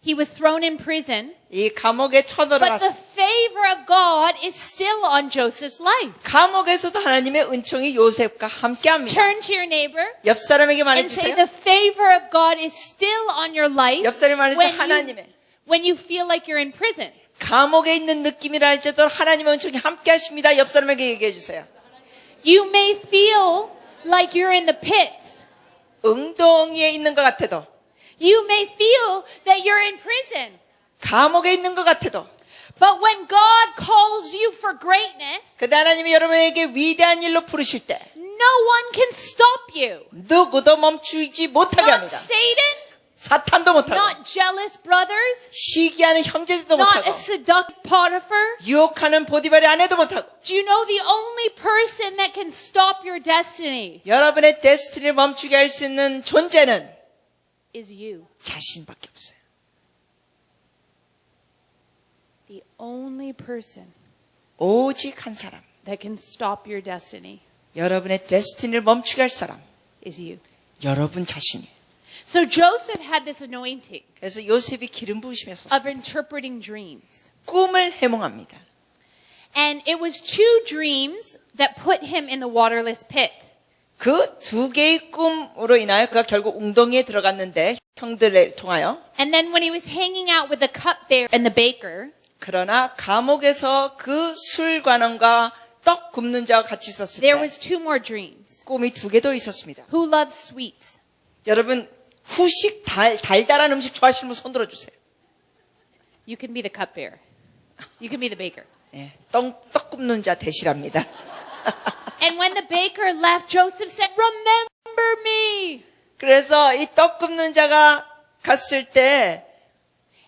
He was thrown in prison, 이 감옥에 but the 쳐들어갔습니다. favor of God is still on Joseph's life. 감옥에서도 하나님의 은총이 요셉과 함께합니다. Turn to your neighbor 옆 사람에게 and say 말해주세요. the favor of God is still on your life 옆 사람이 말해주세요. 하나님의 when you feel like you're in prison. 감옥에 있는 느낌이라 할지라도 하나님의 은총이 함께하십니다. 옆 사람에게 얘기해 주세요. You may feel like you're in the pits. 웅덩이에 있는 것 같아도 You may feel that you're in prison. 감옥에 있는 것 같아도 But when God calls you for greatness, 그때 하나님이 여러분에게 위대한 일로 부르실 때 no one can stop you. 누구도 멈추지 못하게 Not 합니다. Satan, 사탄도 못하고 not jealous brothers, 시기하는 형제들도 not 못하고 a seductive Potiphar. 유혹하는 보디발의 아내도 못하고 Do you know the only person that can stop your destiny 여러분의 데스티니를 멈추게 할 수 있는 존재는 is you? 자신밖에 없어요. The only person 오직 한 사람. that can stop your destiny 여러분의 데스티니를 멈추게 할 사람. is you. 여러분 자신이에요. So Joseph had this anointing 그래서 요셉이 기름 부으시면서 of interpreting dreams. 꿈을 해몽합니다. And it was two dreams that put him in the waterless pit. 그 두 개의 꿈으로 인하여 그가 결국 웅덩이에 들어갔는데 형들을 통하여 And then when he was hanging out with the cupbearer and the baker, 그러나 감옥에서 그 술관원과 떡 굽는 자와 같이 있었을 there 때 was two more dreams. 꿈이 두 개 더 있었습니다. Who loves sweets? 여러분 후식 달달한 음식 좋아하시는 분 손 들어주세요. You can be the cupbearer. You can be the baker. 예, 떡 굽는 자 대시랍니다. And when the baker left, Joseph said, "Remember me." 그래서 이 떡 굽는 자가 갔을 때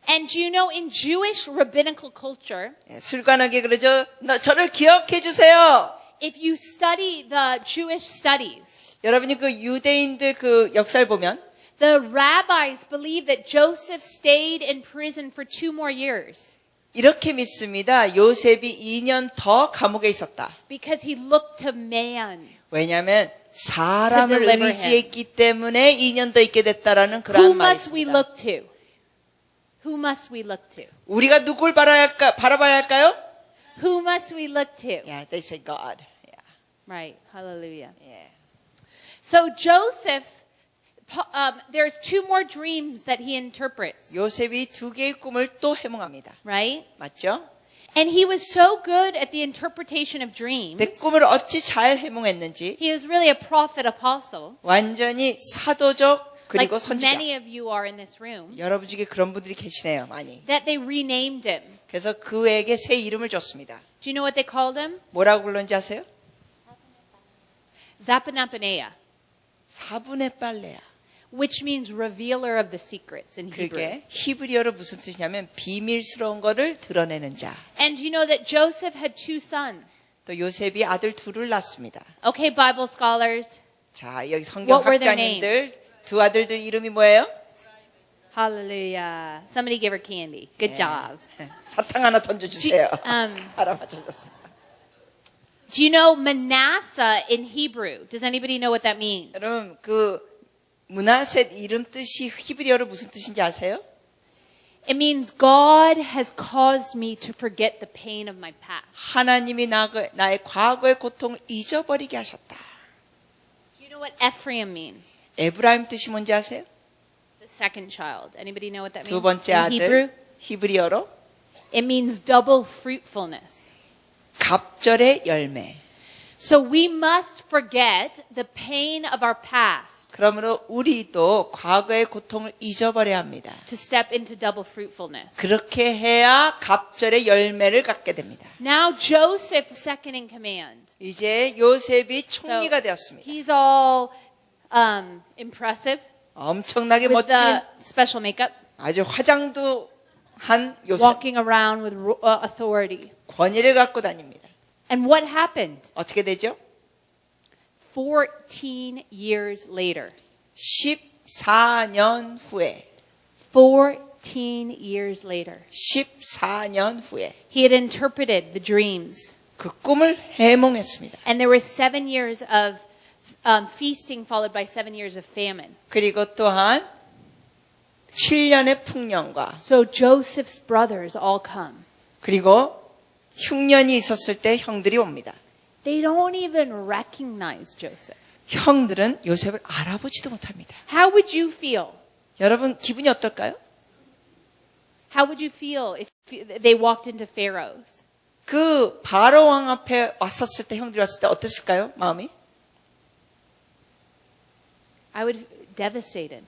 And do you know in Jewish rabbinical culture, 예, 술관에게 그러죠. 저를 기억해 주세요. if you study the Jewish studies, 여러분이 그 유대인들 그 역사를 보면 the rabbis believe that Joseph stayed in prison for 2 more years 이렇게 믿습니다. 요셉이 2년 더 감옥에 있었다. because he looked to man. 왜냐하면 사람을 To deliver 의지했기 때문에 2년 더 있게 됐다라는 Who 그런 말이 must we 있습니다. look to? Who must we look to? 우리가 누굴 바라봐야 할까요? Who must we look to? Yeah, they say God. Yeah, Right. Hallelujah. yeah. So Joseph, there's 2 more dreams that he interprets. 요셉이 두 개의 꿈을 또 해몽합니다. Right? 맞죠? And he was so good at the interpretation of dreams. 내 꿈을 어찌 잘 해몽했는지 He was really a prophet apostle, 완전히 사도적 like 그리고 선지자. many of you are in this room, 여러분 중에 그런 분들이 계시네요, 많이. that they renamed him. 그래서 그에게 새 이름을 줬습니다. Do you know what they called him? 뭐라고 불렀는지 아세요? Zapanapaneah, 사분의 빨래야. which means revealer of the secrets in Hebrew. 그게 히브리어로 무슨 뜻이냐면 비밀스러운 거를 드러내는 자. And you know that Joseph had 2 sons. 또 요셉이 아들 둘을 낳습니다. Okay, Bible scholars. 자, 여기 성경 What were their 학자님들 두 아들들 이름이 뭐예요? Hallelujah. Somebody give her candy. Good job. 사탕 하나 던져주세요. Um, 알아맞혀줬어요. Do you know Manasseh in Hebrew? Does anybody know what that means? 여러분 그 문하셋 이름 뜻이 히브리어로 무슨 뜻인지 아세요? It means God has caused me to forget the pain of my past. 하나님이 나의 과거의 고통을 잊어버리게 하셨다. Do you know what Ephraim means? 에브라임 뜻이 뭔지 아세요? The second child. Anybody know what that means? 두 번째 in Hebrew? 아들 히브리어로 It means double fruitfulness. 갑절의 열매. So we must forget the pain of our past 그러므로 우리도 과거의 고통을 잊어버려야 합니다. to step into double fruitfulness. 그렇게 해야 갑절의 열매를 갖게 됩니다. Now Joseph, second in command. 이제 요셉이 So 총리가 되었습니다. he's all impressive 엄청나게 with 멋진 the special makeup, 아주 화장도 한 요셉 walking around with authority. 권위를 갖고 다닙니다. And what happened? 어떻게 되죠? 14 years later. 14년 후에 14 years later. 14년 후에 He had interpreted the dreams. 그 꿈을 해몽했습니다. And there were 7 years of feasting followed by 7 years of famine. 그리고 또한 7년의 풍년과 So Joseph's brothers all come. 그리고 흉년이 있었을 때 형들이 옵니다. They don't even recognize Joseph. 형들은 요셉을 알아보지도 못합니다. How would you feel? 여러분 기분이 어떨까요? How would you feel if they walked into Pharaoh's? 그 바로 왕 앞에 왔었을 때 형들이 왔을 때 어땠을까요? 마음이? I would devastated.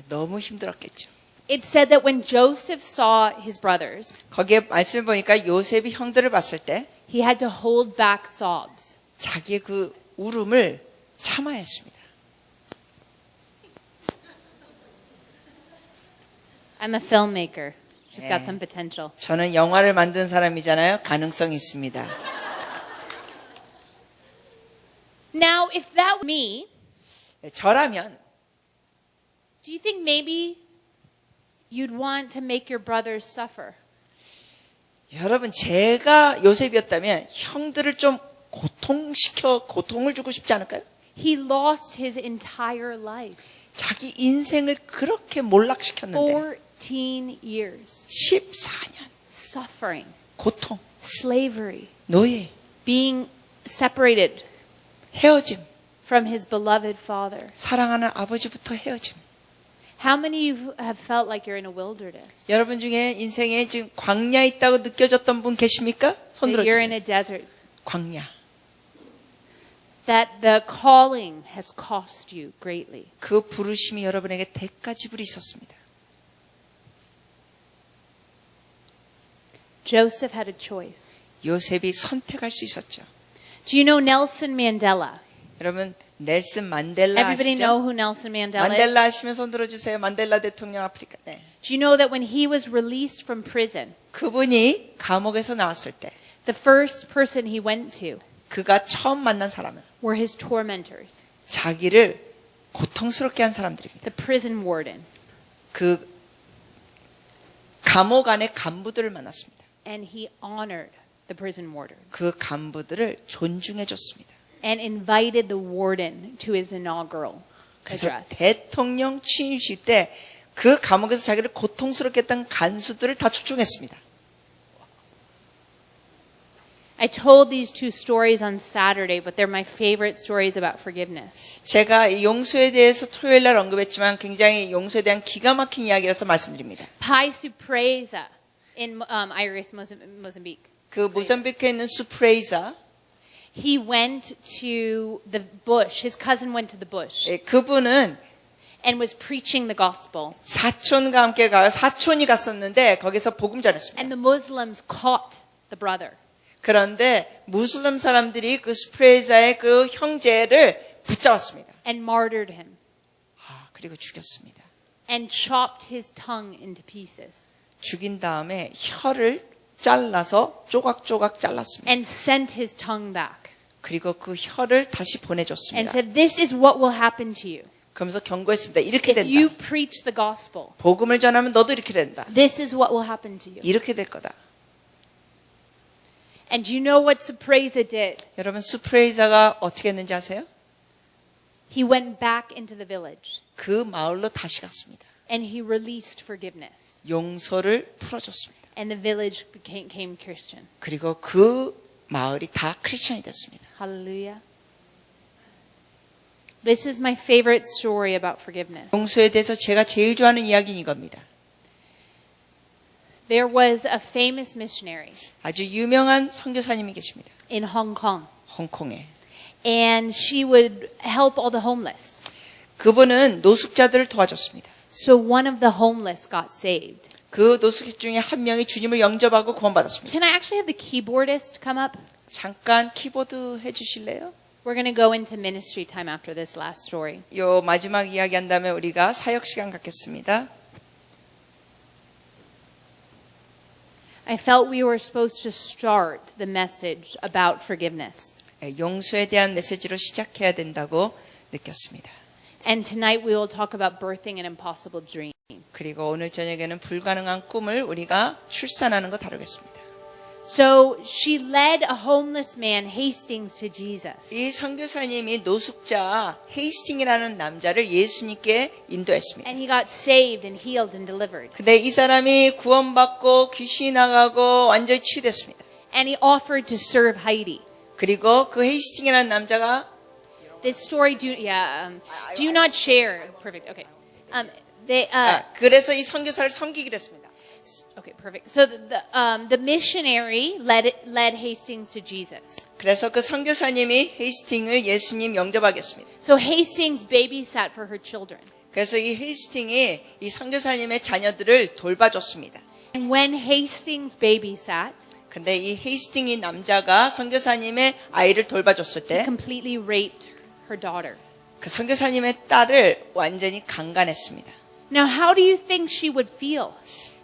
너무 힘들었겠죠. It said that when Joseph saw his brothers, 거기에 말씀을 보니까 요셉이 형들을 봤을 때 he had to hold back sobs. 자기의 그 울음을 참아야 했습니다. I'm a filmmaker. She's got Yeah. some potential. 저는 영화를 만든 사람이잖아요. 가능성이 있습니다. Now, if that were me, 저라면 do you think maybe you'd want to make your brothers suffer? 여러분 제가 요셉이었다면 형들을 좀 고통을 주고 싶지 않을까요? He lost his entire life. 자기 인생을 그렇게 몰락시켰는데 14 years. 14년 Suffering, 고통, slavery, 노예, being separated 헤어짐, from his beloved father. 사랑하는 아버지부터 헤어짐. How many of you have felt like you're in a wilderness? 여러분 중에 인생에 지금 광야에 있다고 느껴졌던 분 계십니까? 손 That you're in 들어주세요. a desert. 광야. That the calling has cost you greatly. 그 부르심이 여러분에게 대가 지불이 있었습니다. Joseph had a choice. 요셉이 선택할 수 있었죠. Do you know Nelson Mandela? 여러분 넬슨 만델라 Everybody know 아시죠? who Nelson Mandela is? 만델라 하시면 손 들어주세요. 만델라 대통령 아프리카. 네. Do you know that when he was released from prison, 그분이 감옥에서 나왔을 때 the first person he went to 그가 처음 만난 사람은 were his tormentors, 자기를 고통스럽게 한 사람들입니다. the prison warden, 그 감옥 안의 간부들을 만났습니다. and he honored the prison warden 그 간부들을 존중해 줬습니다. and invited the warden to his inaugural 그래서 address. 대통령 취임식 때 그 감옥에서 자기를 고통스럽게 했던 간수들을 다 초청했습니다. I told these two stories on Saturday, but they're my favorite stories about forgiveness. 제가 이 용서에 대해서 토요일 날 언급했지만 굉장히 용서에 대한 기가 막힌 이야기라서 말씀드립니다. Pai Surpresa in Iris, Mozambique. 그 모잠비크에 있는 수프레이자 He went to the bush. His cousin went to the bush 그분은 and was preaching the gospel. 사촌과 함께 가요. 사촌이 갔었는데 거기서 복음 전했습니다. And the Muslims caught the brother. 그런데 무슬림 사람들이 그 스프레이자의 그 형제를 붙잡았습니다. And martyred him 그리고 죽였습니다. and chopped his tongue into pieces 죽인 다음에 혀를 잘라서 조각조각 잘랐습니다. and sent his tongue back 그리고 그 혀를 다시 and 보내줬습니다. said, "This is what will happen to you 그러면서 경고했습니다. 이렇게 if you 된다. preach the gospel. 복음을 전하면 너도 이렇게 된다. This is what will happen to you." 이렇게 될 거다. And you know what Surpresa did? 여러분 스프레이자가 어떻게 했는지 아세요? He went back into the village 그 마을로 다시 갔습니다. and he released forgiveness. 용서를 풀어줬습니다. And the village became Christian. 그리고 그 마을이 다 크리스천이 됐습니다. Hallelujah. This is my favorite story about forgiveness. 용서에 대해서 제가 제일 좋아하는 이야기는 이겁니다. There was a famous missionary 아주 유명한 선교사님이 계십니다. in Hong Kong. 홍콩에. and she would help all the homeless. 그분은 노숙자들을 도와줬습니다. So one of the homeless got saved. 그 노숙자 중에 한 명이 주님을 영접하고 구원받았습니다. Can I actually have the keyboardist come up? 잠깐 키보드 해주실래요? We're going to go into ministry time after this last story. 요 마지막 이야기 한 다음에 우리가 사역 시간 갖겠습니다. I felt we were supposed to start the message about forgiveness. 용서에 대한 메시지로 시작해야 된다고 느꼈습니다. And tonight we will talk about birthing an impossible dream. 그리고 오늘 저녁에는 불가능한 꿈을 우리가 출산하는 거 다루겠습니다. So she led a homeless man, Hastings, to Jesus. 이 선교사님이 노숙자 헤이스팅이라는 남자를 예수님께 인도했습니다. And he got saved and healed and delivered. 근데 이 사람이 구원받고 귀신이 나가고 완전히 치유됐습니다. And he offered to serve Heidi. 그리고 그 헤이스팅이라는 남자가 This story, do not share. Perfect. Okay. 그래서 이 선교사를 섬기기로 했습니다. Okay, perfect. So the missionary led Hastings to Jesus. 그래서 그 선교사님이 헤이스팅을 예수님 영접하겠습니다. So Hastings babysat for her children. 그래서 이 헤이스팅이 이 선교사님의 자녀들을 돌봐줬습니다. And when Hastings babysat, 근데 이 헤이스팅이 남자가 선교사님의 아이를 돌봐줬을 he 때 completely raped her daughter. 그 선교사님의 딸을 완전히 강간했습니다. Now, how do you think she would feel?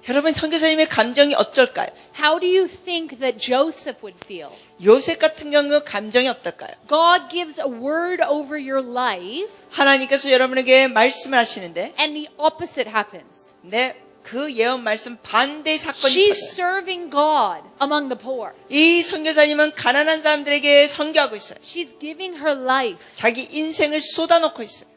여러분 선교사님의 감정이 어쩔까요? How do you think that Joseph would feel? 요셉 같은 경우 감정이 어떨까요? God gives a word over your life, 하나님께서 여러분에게 말씀을 하시는데 and the opposite happens. 그 예언 말씀 반대의 사건이 She's 터져요. serving God among the poor. 이 선교사님은 가난한 사람들에게 선교하고 있어요. She's giving her life. 자기 인생을 쏟아놓고 있어요.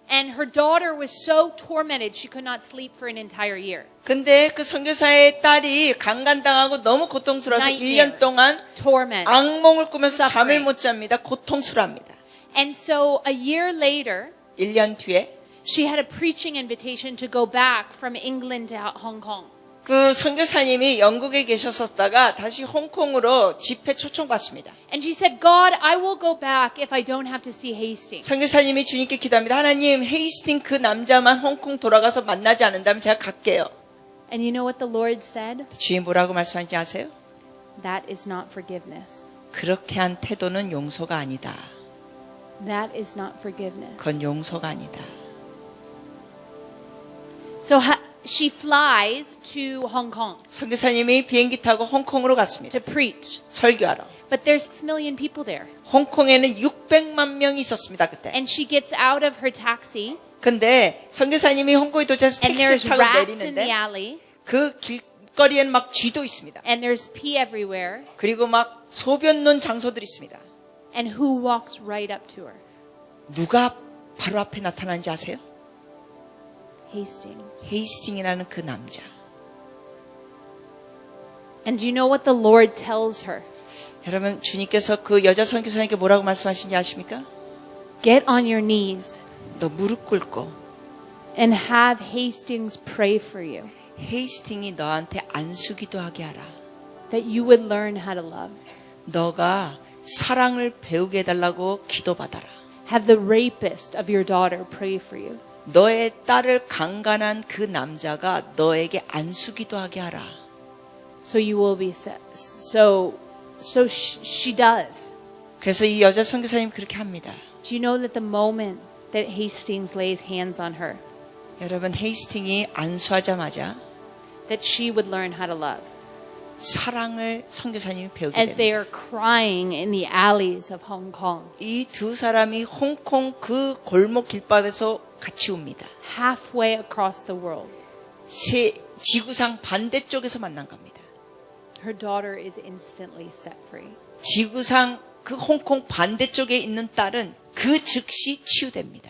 And her daughter was so tormented she could not sleep for an entire year. 근데 그 선교사의 딸이 강간당하고 너무 고통스러워서 Nightmares. 1년 동안 Torment. 악몽을 꾸면서 잠을 Suffering. 못 잡니다. 고통스러워합니다. And so a year later, 1년 뒤에 she had a preaching invitation to go back from England to Hong Kong. 그 선교사님이 영국에 계셨었다가 다시 홍콩으로 집회 초청받습니다. And she said, God, I will go back if I don't have to see Hastings. 선교사님이 주님께 기도합니다. 하나님, 헤이스팅 그 남자만 홍콩 돌아가서 만나지 않는다면 제가 갈게요. And you know what the Lord said? 주님 뭐라고 말씀하는지 아세요? That is not forgiveness. 그렇게 한 태도는 용서가 아니다. That is not forgiveness. 그건 용서가 아니다. So she flies to Hong Kong 선교사님이 비행기 타고 홍콩으로 갔습니다. to preach. 설교하러. But there's 6 million people there. 홍콩에는 600만 명이 있었습니다. 그때. And she gets out of her taxi, 근데 선교사님이 홍콩에 도착해서 and there's 택시를 타고 rats in the 내리는데 alley, 그 길거리에는 막 쥐도 있습니다. and there's pee everywhere. 그리고 막 소변 놓은 장소들이 있습니다. And who walks right up to her? 누가 바로 앞에 나타나는지 아세요? Hastings. 헤이스팅이라는 그 남자. And do you know what the Lord tells her? 여러분 주님께서 그 여자 선교사님께 뭐라고 말씀하신지 아십니까? Get on your knees 너 무릎 꿇고 and have Hastings pray for you, 헤이스팅이 너한테 안수기도 하게 하라. that you would learn how to love. 너가 사랑을 배우게 해달라고 기도받아라. Have the rapist of your daughter pray for you. 너의 딸을 강간한 그 남자가 너에게 안수기도 하게 하라. So you will be set. So she does. 그래서 이 여자 선교사님 그렇게 합니다. Do you know that the moment that Hastings lays hands on her, 여러분 헤이스팅이 안수하자마자 that she would learn how to love? 사랑을 선교사님이 배우게 As they 됩니다. are crying in the alleys of Hong Kong, 이 두 사람이 홍콩 그 골목 길바닥에서 같이 옵니다. halfway across the world, 지구상 반대쪽에서 만난 겁니다. her daughter is instantly set free. 지구상 그 홍콩 반대쪽에 있는 딸은 그 즉시 치유됩니다.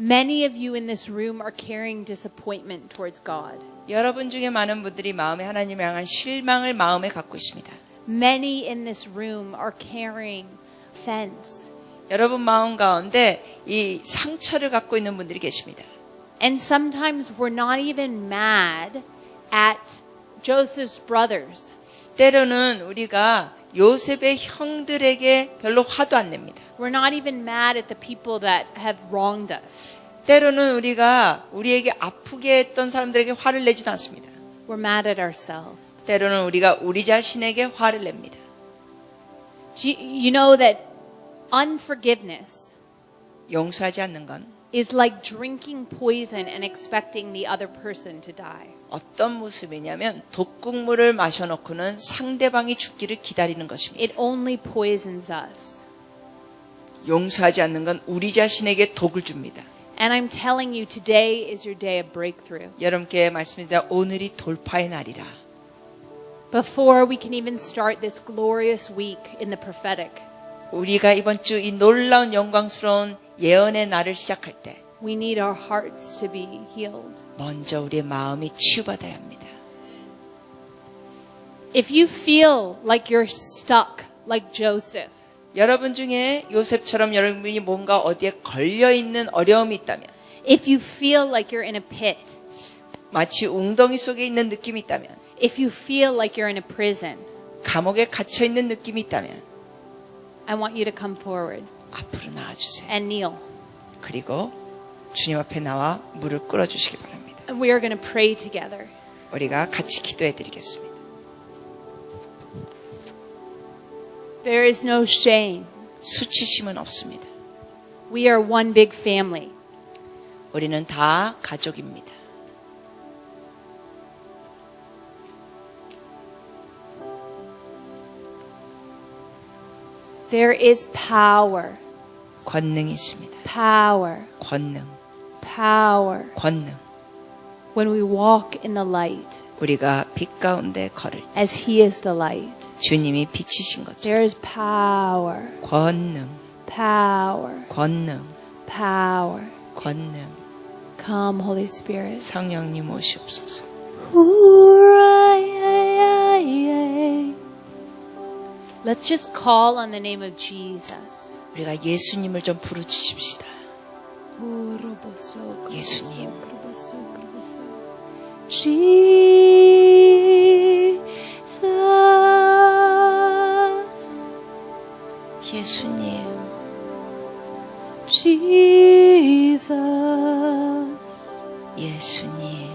Many of you in this room are carrying disappointment towards God. 여러분 중에 많은 분들이 마음에 하나님을 향한 실망을 마음에 갖고 있습니다. Many in this room are carrying offense. 여러분 마음 가운데 이 상처를 갖고 있는 분들이 계십니다. And sometimes we're not even mad at Joseph's brothers. 때로는 우리가 요셉의 형들에게 별로 화도 안 냅니다. We're not even mad at the people that have wronged us. 때로는 우리가 우리에게 아프게 했던 사람들에게 화를 내지도 않습니다. We're mad at ourselves. 때로는 우리가 우리 자신에게 화를 냅니다. You know that unforgiveness 용서하지 않는 건 is like drinking poison and expecting the other person to die. 어떤 모습이냐면 독국물을 마셔놓고는 상대방이 죽기를 기다리는 것입니다. It only poisons us. 용서하지 않는 건 우리 자신에게 독을 줍니다. And I'm telling you, today is your day of breakthrough. 여러분께 말씀드립니다. 오늘이 돌파의 날이라. Before we can even start this glorious week in the prophetic, 우리가 이번 주 이 놀라운 영광스러운 예언의 날을 시작할 때 we need our hearts to be healed. 먼저 우리의 마음이 치유받아야 합니다. If you feel like you're stuck, like Joseph, 여러분 중에 요셉처럼 여러분이 뭔가 어디에 걸려있는 어려움이 있다면 if you feel like you're in a pit, 마치 웅덩이 속에 있는 느낌이 있다면 if you feel like you're in a prison, 감옥에 갇혀있는 느낌이 있다면 I want you to come forward 앞으로 나와주세요. and kneel. 그리고 주님 앞에 나와 무릎 꿇어주시기 바랍니다. And we are going to pray together. 우리가 같이 기도해드리겠습니다. There is no shame. 수치심은 없습니다. We are one big family. 우리는 다 가족입니다. There is power, 권능이 있습니다. power, 권능, power 권능. when we walk in the light 우리가 빛 가운데 걸을 때 as He is the light. 주님이 빛이신 것처럼 There is power, 권능, power, 권능, power. 권능. Come, Holy Spirit. 성령님 오시옵소서. Let's just call on the name of Jesus. 우리가 예수님을 좀 부르짖읍시다. 예수님. Jesus. 예수님. Jesus. 예수님.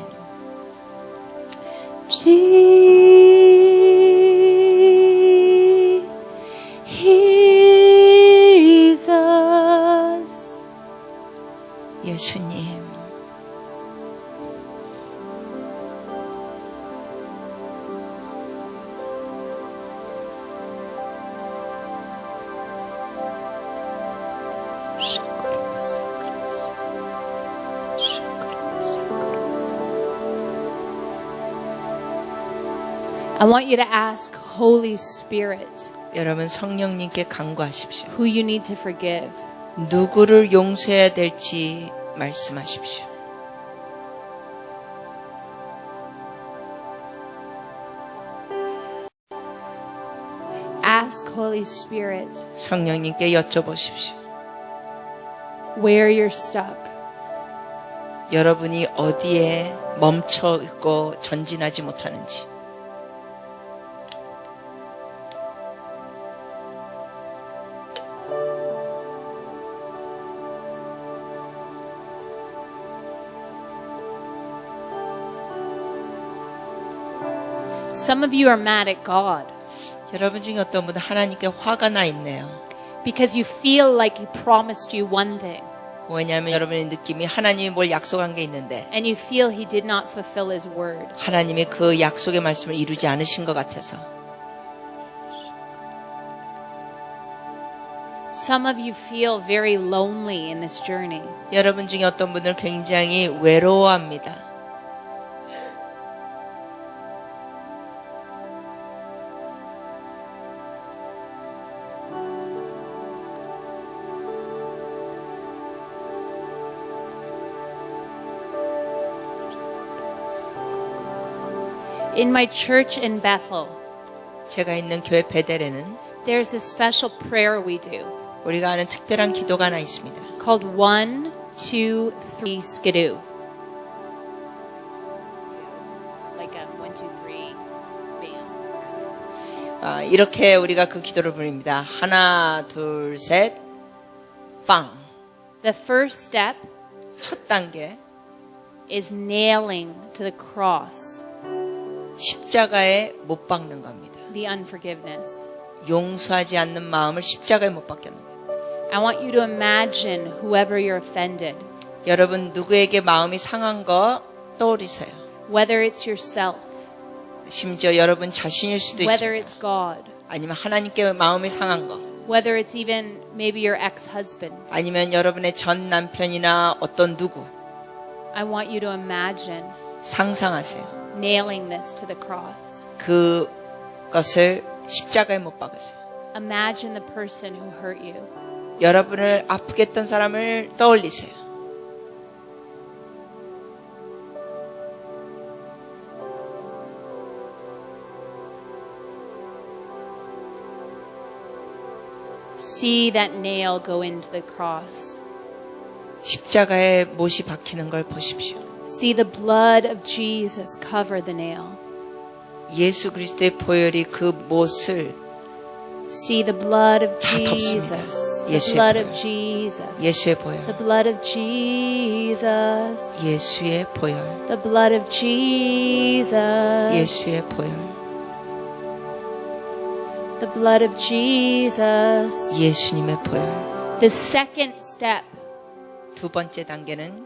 Jesus. 예수님. I want you to ask Holy Spirit 여러분 성령님께 간구하십시오. who you need to forgive. 누구를 용서해야 될지 말씀하십시오. Ask Holy Spirit 성령님께 여쭤보십시오. where you're stuck. 여러분이 어디에 멈춰 있고 전진하지 못하는지. Some of you are mad at God 여러분 중에 어떤 분은 하나님께 화가 나 있네요. because you feel like He promised you one thing 왜냐하면 여러분의 느낌이 하나님이 뭘 약속한 게 있는데 and you feel He did not fulfill His word. 하나님이 그 약속의 말씀을 이루지 않으신 것 같아서. Some of you feel very lonely in this journey. 여러분 중에 어떤 분들은 굉장히 외로워합니다. In my church in Bethel, 제가 있는 교회 베델에는 there's a special prayer we do 우리가 하는 특별한 기도가 하나 있습니다. called 1, 2, 3 skidoo. Like a 1, 2, 3, bam. 이렇게 우리가 그 기도를 부릅니다. 하나, 둘, 셋, 빵. The first step 첫 단계, is nailing to the cross 십자가에 못 박는 겁니다. the unforgiveness. 용서하지 않는 마음을 십자가에 못 박는 거예요. I want you to imagine whoever you're offended, 여러분 누구에게 마음이 상한 거 떠올리세요. whether it's yourself, 심지어 여러분 자신일 수도 whether 있습니다. it's God, 아니면 하나님께 마음이 상한 거, whether it's even maybe your ex-husband. 아니면 여러분의 전 남편이나 어떤 누구, I want you to imagine 상상하세요. nailing this to the cross. 그것을 십자가에 못 박으세요. Imagine the person who hurt you. 여러분을 아프게 했던 사람을 떠올리세요. See that nail go into the cross. 십자가에 못이 박히는 걸 보십시오. See the blood of Jesus cover the nail. 예수 그리스도의 보혈이 그 못을 See the blood of 다 Jesus. 덮습니다. The 예수의 blood 보혈. of Jesus. 예수의 보혈. The blood of Jesus. 예수의 보혈. The blood of Jesus. 예수의 보혈. The blood of Jesus. 예수님의 보혈. The second step 두 번째 단계는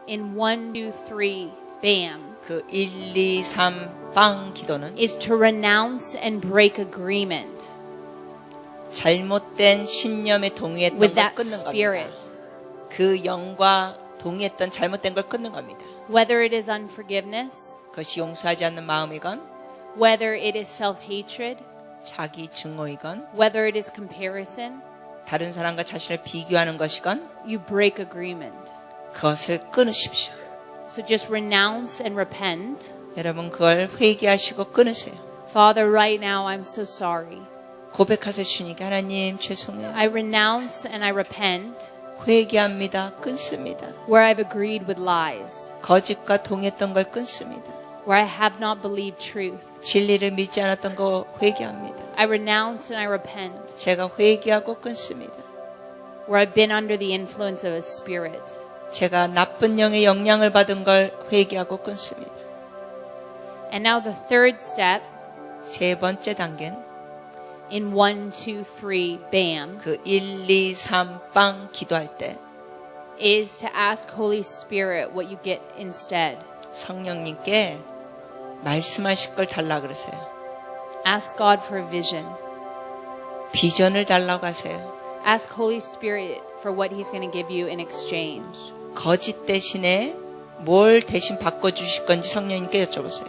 in 1, 2, 3, bam, 그 1, 2, 3, 빵 기도는 is to renounce and break agreement 잘못된 신념에 동의했던 with 걸 that 끊는 겁니다. spirit. 그 영과 동의했던 잘못된 걸 끊는 겁니다. Whether it is unforgiveness, 그것이 용서하지 않는 마음이건 whether it is self-hatred, 자기 증오이건 whether it is comparison, 다른 사람과 자신을 비교하는 것이건 you break agreement. 그것을 끊으십시오. So just renounce and repent. 여러분 그걸 회개하시고 끊으세요. Father, right now I'm so sorry. 고백하세요. 주님께 하나님 죄송해요. I renounce and I repent 회개합니다. 끊습니다. where I've agreed with lies, 거짓과 동의했던 걸 끊습니다. where I have not believed truth. 진리를 믿지 않았던 거 회개합니다. I renounce and I repent 제가 회개하고 끊습니다. where I've been under the influence of a spirit. 제가 나쁜 영의 영향을 받은 걸 회개하고 끊습니다. And now the third step 세 번째 단계는 in 1, 2, 3, bam, 그 1, 2, 3, 빵 기도할 때 is to ask Holy Spirit what you get instead. 성령님께 말씀하실 걸 달라 그러세요. Ask God for a vision. 비전을 달라고 하세요. Ask Holy Spirit for what He's going to give you in exchange. 거짓 대신에 뭘 대신 바꿔주실 건지 성령님께 여쭤보세요.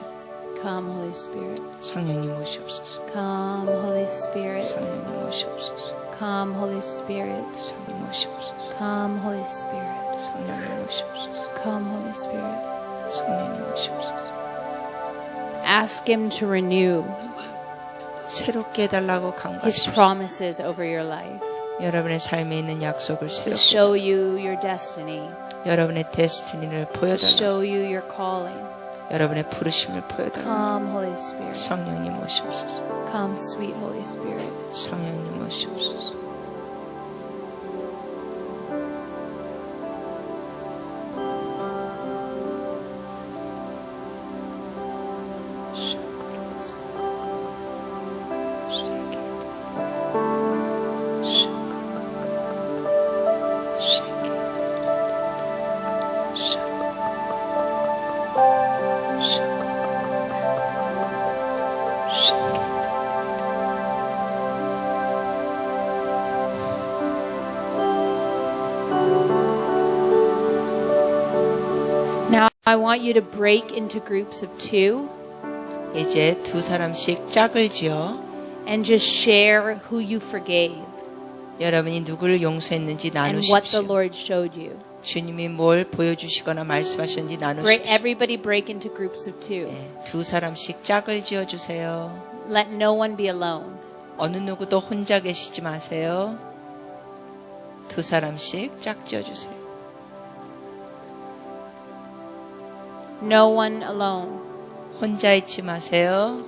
Come, Holy Spirit. 성령님 오시옵소서. Come, Holy Spirit. 성령님 오시옵소서. Come, Holy Spirit. 성령님 오시옵소서. Come, Holy Spirit. 성령님 오시옵소서. Come, Holy Spirit. 성령님 오시옵소서. Ask Him to renew 새롭게 해달라고 His 간구하십시오. promises over your life, 여러분의 삶에 있는 약속을 to 새롭게 show you your destiny, 여러분의 데스티니를 to 보여달라고 show you your calling. 여러분의 부르심을 보여달라고 Come, Holy Spirit. 성령님 오시옵소서. Come, sweet Holy Spirit. 성령님 오시옵소서. Now, I want you to break into groups of 2 이제 두 사람씩 짝을 지어 and just share who you forgave 여러분이 누구를 용서했는지 and what the 나누십시오. Lord showed you. 주님이 뭘 보여주시거나 말씀하셨는지 나누십시오. Everybody break into groups of 2. 두 사람씩 짝을 지어 주세요. Let no one be alone. 어느 누구도 혼자 계시지 마세요. 두 사람씩 짝 지어 주세요. No one alone. 혼자 있지 마세요.